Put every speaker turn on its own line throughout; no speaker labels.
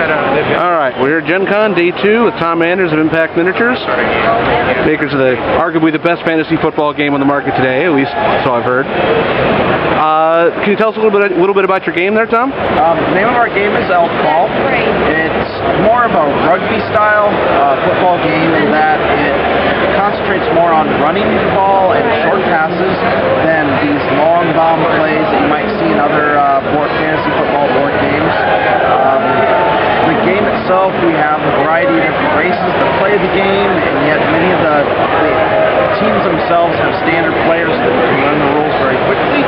All right, we're here at Gen Con Day 2 with Tom Anders of Impact Minatures, makers of arguably the best fantasy football game on the market today, at least so I've heard. Can you tell us a little bit about your game there, Tom?
The name of our game is Elfball. It's more of a rugby-style football game in that it concentrates more on running the ball and short passes than these long bomb plays that you might see in other fantasy football board games. The game itself, we have a variety of different races that play the game, and yet many of the teams themselves have standard players that can learn the rules very quickly.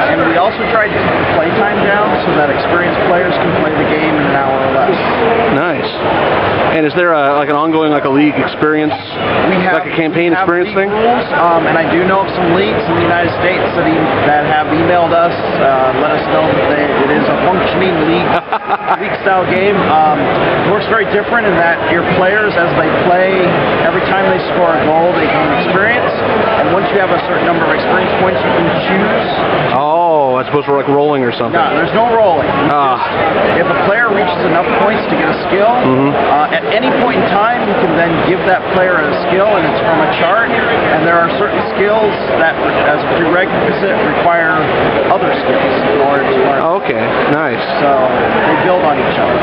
And we also try to keep the play time down so that experienced players can play the game in an hour or less.
Nice. And is there an ongoing a league experience, like a campaign experience thing?
Rules, and I do know of some leagues in the United States that have emailed us, let us know that it is a functioning league-style game. It works very different in that your players, as they play, every time they score a goal, they gain experience. And once you have a certain number of experience points, you can choose.
Oh, as opposed to rolling or something.
No, there's no rolling. If a player reaches enough points to get a skill, at any point in time, you can then give that player a skill, and it's from a chart. And there are certain skills that, as a prerequisite, require other skills in order to learn.
Okay, nice.
So they build on each other.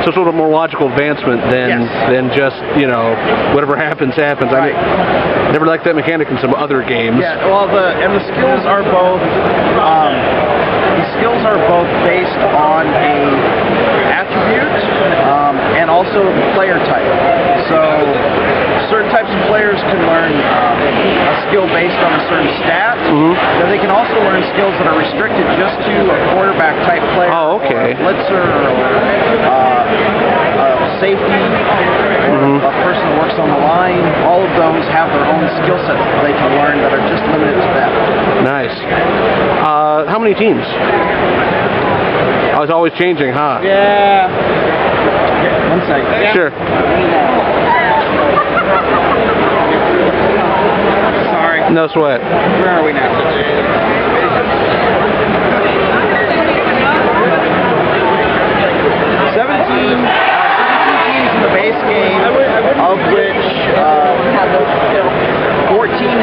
So sort of more logical advancement than just, whatever happens, happens.
Right.
I never liked that mechanic in some other games.
Yeah, well, the skills are both based on a attribute and also player type. So certain types of players can learn a skill based on a certain stat. But they can also learn skills that are restricted just to a quarterback type player.
Oh, okay.
Or a blitzer, or safety, or a person who works on the line. All of those have their own skill sets that they can learn that are just limited to that.
Nice. How many teams? Oh, it's always changing, huh?
Yeah. One second. Yeah.
Sure.
Sorry.
No sweat.
Where are we now? 17 teams in the base game, of which 14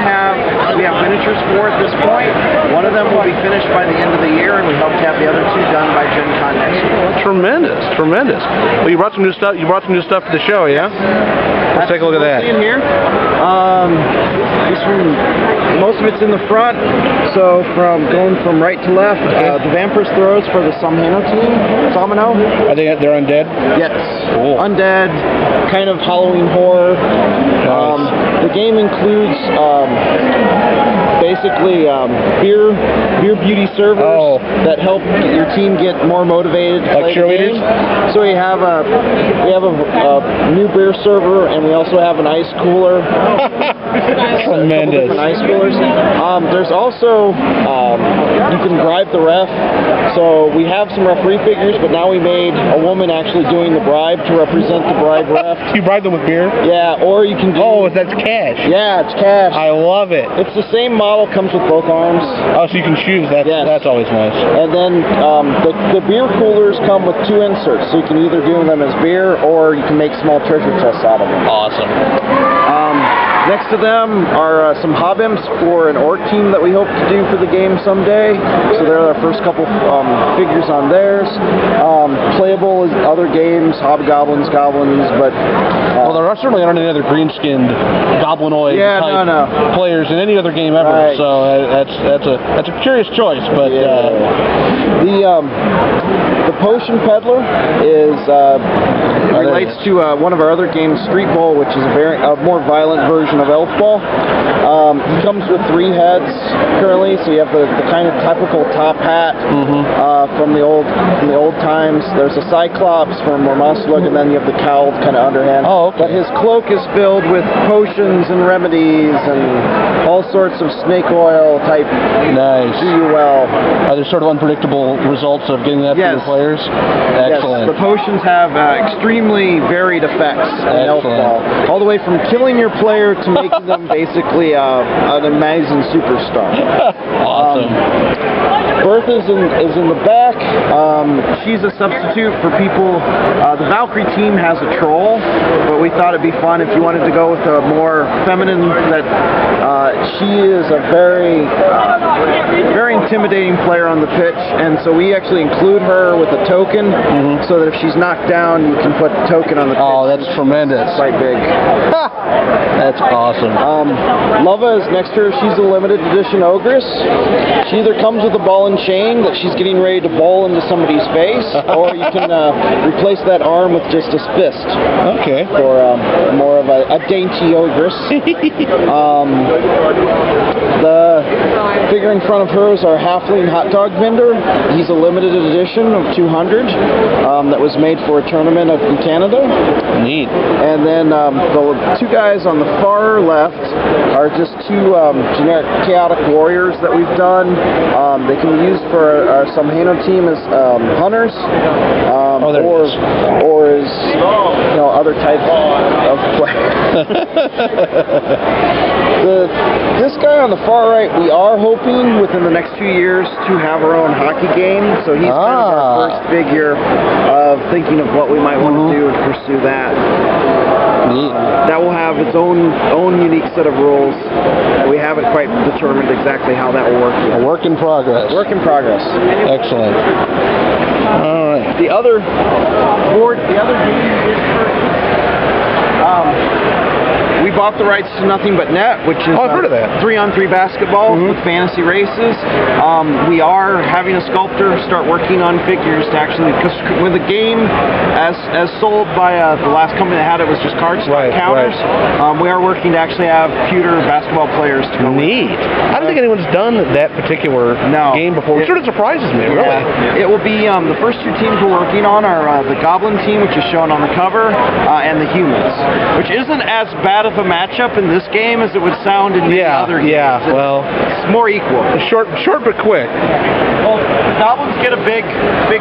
we have miniatures for at this point. One of them will be finished by the end of the year, and we hope to have the other two done by Gen Con next year.
Tremendous, tremendous. Well, you brought some new stuff. You brought some new stuff to the show, yeah? Let's take a look at that.
In here, most of it's in the front. So going from right to left, the Vampir's Throws for the Samhano team. Samhano.
They're undead?
Yes.
Cool.
Undead, kind of Halloween horror.
Nice.
The game includes basically beer beauty servers that help your team get more motivated to play the game. So we have a new beer server, and we also have an ice cooler.
Tremendous.
Ice coolers. There's also you can bribe the ref. So we have some referee figures, but now we made a woman actually doing the bribe to represent the bribe ref.
You bribe them with beer?
Yeah, or you can do...
Oh, that's cash.
Yeah, it's cash.
I love it.
It's the same model, comes with both arms.
Oh, so you can choose. That's always nice.
And then the beer coolers come with 2 inserts, so you can either do them as beer or you can make small treasure chests out of them.
Awesome.
Next to them are some Hobbimps for an orc team that we hope to do for the game someday. So they're our first couple figures on theirs. Playable as other games, hobgoblins, goblins, but...
well, there certainly aren't any other green-skinned goblinoid type players in any other game ever. Right. So that's a curious choice, but... The Potion Peddler relates to one of our other games, Street Bowl, which is a more violent version of Elfball. He comes with 3 heads currently, so you have the kind of typical top hat from the old times. There's a Cyclops for more muscle, and then you have the cowled kind of underhand. Oh, okay.
But his cloak is filled with potions and remedies and all sorts of snake oil type.
Nice.
Do you well.
Are there sort of unpredictable results of getting that for your players? Excellent.
Yes, the potions have extremely varied effects in Elfball. All the way from killing your player to making them basically an amazing superstar.
Awesome.
Bertha is in the back.
deck. She's a substitute for people. The Valkyrie team has a troll, but we thought it'd be fun if you wanted to go with a more feminine. She is a very intimidating player on the pitch, and so we actually include her with a token, so that if she's knocked down, you can put the token on the pitch.
Oh, that's tremendous.
It's quite big.
That's awesome.
Lava is next to her. She's a limited edition ogress. She either comes with a ball and chain that she's getting ready to bowl into somebody's face, or you can replace that arm with just a fist.
Okay.
For more of a dainty ogress. The figure in front of her is our halfling hot dog vendor. He's a limited edition of 200 that was made for a tournament in Canada.
Neat.
And then the two guys on the far left are just two generic chaotic warriors that we've done. They can be used for our Samhaino team as hunters, or as other types of play. This guy on the far right, we are hoping within the next few years to have our own hockey game. So he's kind of our first figure of thinking of what we might want to do and pursue that. That will have its own unique set of rules. We haven't quite determined exactly how that will work yet.
A work in progress.
Work in progress.
Excellent. All right.
The other game is we bought the rights to Nothin But Net, which is
I've heard of that.
3-on-3 basketball with fantasy races. We are having a sculptor start working on figures to actually, because when the game, as sold by the last company that had it, was just card stock counters. We are working to actually have pewter basketball players to go.
Neat. I don't think anyone's done that particular game before. It sort of surprises me, really.
It will be the first two teams we're working on are the Goblin team, which is shown on the cover, and the Humans, which isn't as bad of a matchup in this game as it would sound in the other games.
Well,
it's more equal.
Short but quick.
Well, the Goblins get a big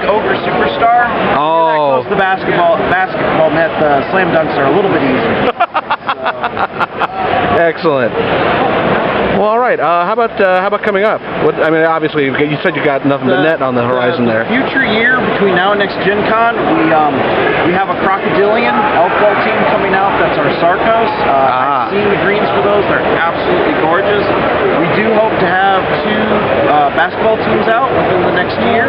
ogre superstar.
Oh.
That goes the basketball net. The slam dunks are a little bit easier.
Excellent. Well, all right. How about coming up? Obviously, you said you got Nothin But Net on the horizon there.
Future year between now and next Gen Con, we have a Crocodilian Elfball team coming out. That's our Sarkos. I've seen the greens for those. They're absolutely gorgeous. We do hope to have two basketball teams out within the next year.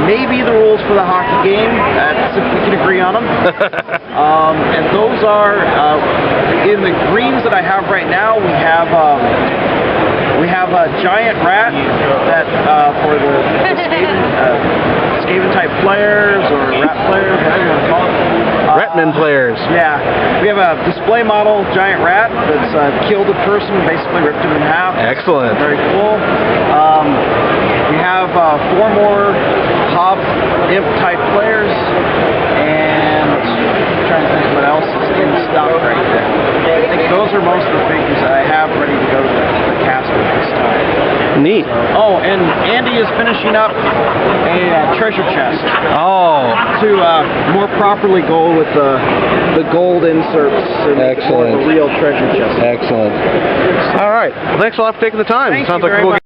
Maybe the rules for the hockey game. That's if we can agree on them. And those are in the greens that I have right now. We have a giant rat that for the Skaven type players or rat players, whatever you want to call it.
Ratman players.
Yeah. We have a display model giant rat that's killed a person, basically ripped him in half.
Excellent.
Very cool. We have 4 more Hob Imp type players, and I'm trying to think what else is in stock right there. I think those are most of the figures that I have ready to go to the cast with this time.
Neat.
Oh, and Andy is finishing up a treasure chest.
Oh.
To more properly go with the gold inserts and make it more of a real treasure chest.
Excellent. All right. Well, thanks a lot for taking the time.
Thank
Sounds
you
like a
very
cool
much.